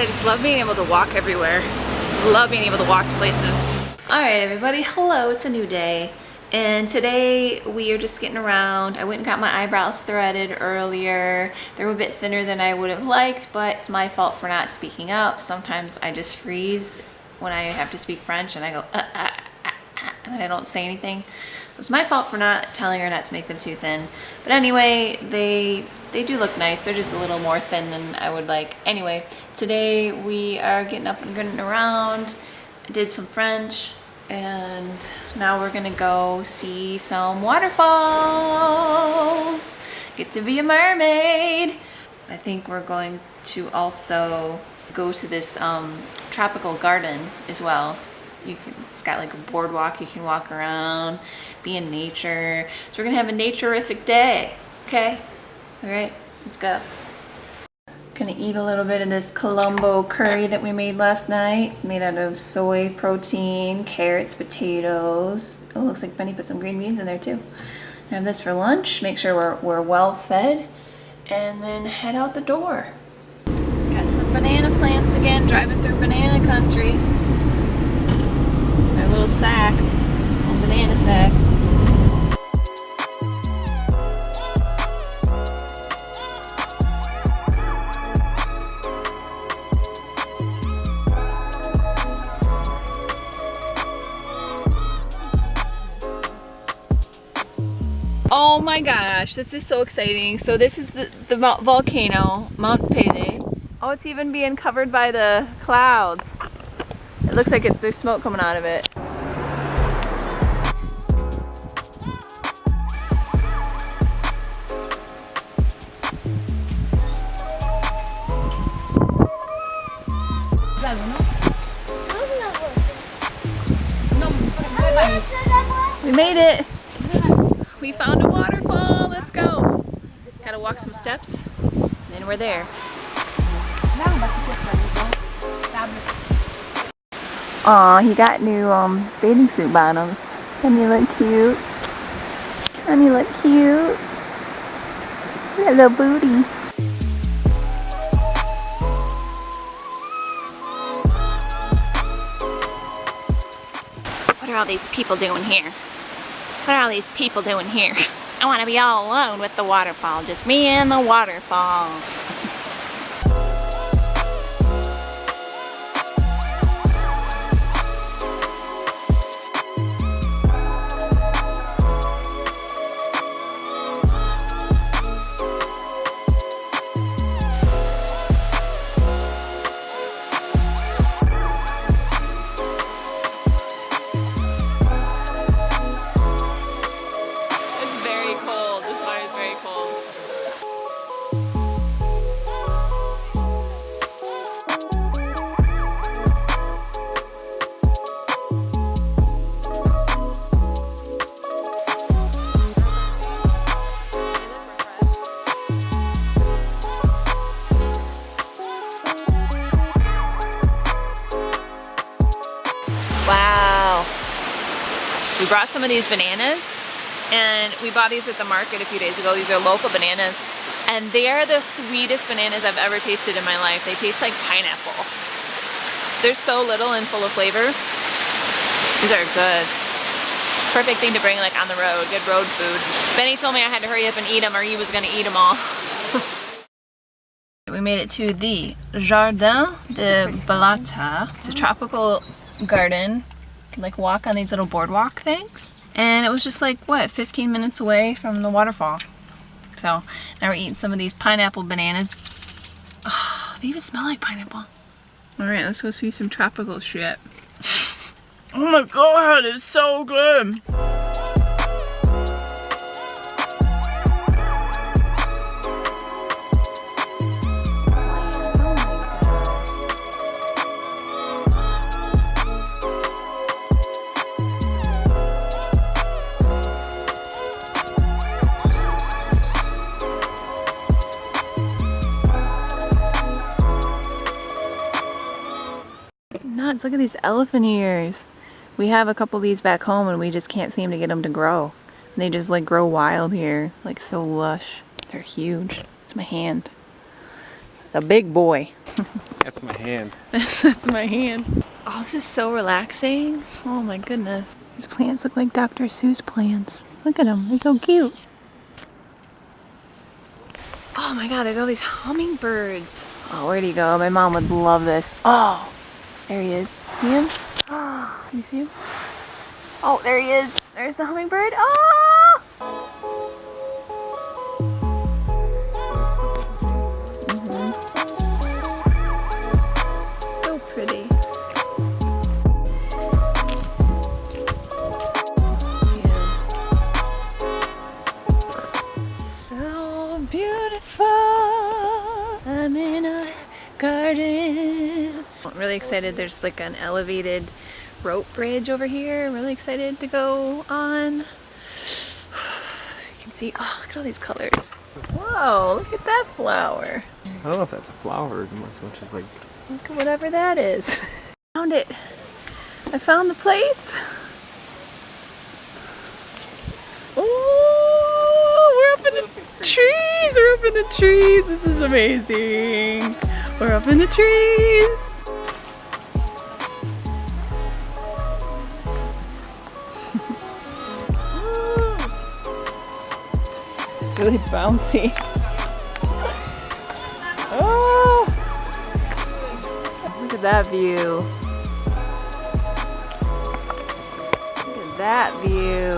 I just love being able to walk everywhere. Love being able to walk to places. Alright everybody, hello, it's a new day. And today we are just getting around. I went and got my eyebrows threaded earlier. They were a bit thinner than I would have liked, but it's my fault for not speaking up. Sometimes I just freeze when I have to speak French and I go, and I don't say anything. It's my fault for not telling her not to make them too thin. But anyway, they do look nice. They're just a little more thin than I would like. Anyway, today we are getting up and getting around. I did some French and now we're gonna go see some waterfalls. Get to be a mermaid. I think we're going to also go to this tropical garden as well. It's got like a boardwalk, you can walk around, be in nature. So we're gonna have a nature-ific day, okay? All right, let's go. Gonna eat a little bit of this Colombo curry that we made last night. It's made out of soy protein, carrots, potatoes. Oh, looks like Benny put some green beans in there too. Have this for lunch, make sure we're well fed, and then head out the door. Got some banana plants again, driving through banana country. Our little sacks, little banana sacks. Oh my gosh, this is so exciting. So this is the volcano, Mount Pele. Oh, it's even being covered by the clouds. It looks like there's smoke coming out of it. We made it! We found a waterfall, let's go! Gotta walk some steps, and then we're there. Aw, he got new bathing suit bottoms. Doesn't he look cute? Doesn't he look cute? Look at that little booty. What are all these people doing here? What are all these people doing here? I want to be all alone with the waterfall. Just me and the waterfall. Wow. We brought some of these bananas and we bought these at the market a few days ago. These are local bananas and they are the sweetest bananas I've ever tasted in my life. They taste like pineapple. They're so little and full of flavor. These are good. Perfect thing to bring like on the road. Good road food. Benny told me I had to hurry up and eat them or he was going to eat them all. We made it to the Jardin de Balata. It's a tropical garden. You can like walk on these little boardwalk things. And it was just like, what, 15 minutes away from the waterfall. So now we're eating some of these pineapple bananas. Oh, they even smell like pineapple. Alright, let's go see some tropical shit. Oh my god, it's so good! Nuts, look at these elephant ears. We have a couple of these back home and we just can't seem to get them to grow. And they just like grow wild here, like so lush. They're huge. It's my hand. The big boy. That's my hand. That's my hand. Oh, this is so relaxing. Oh my goodness. These plants look like Dr. Seuss plants. Look at them, they're so cute. Oh my god, there's all these hummingbirds. Oh, where'd he go? My mom would love this. Oh, there he is. See him? Oh, can you see him? Oh, there he is. There's the hummingbird. Oh! So pretty. So beautiful. I'm in a garden. I'm really excited. There's like an elevated rope bridge over here. I'm really excited to go on. You can see, oh, look at all these colors. Whoa, look at that flower. I don't know if that's a flower as much as like... Look at whatever that is. Found it. I found the place. Oh, we're up in the trees. We're up in the trees. This is amazing. We're up in the trees. It's really bouncy. Oh! Look at that view. Look at that view.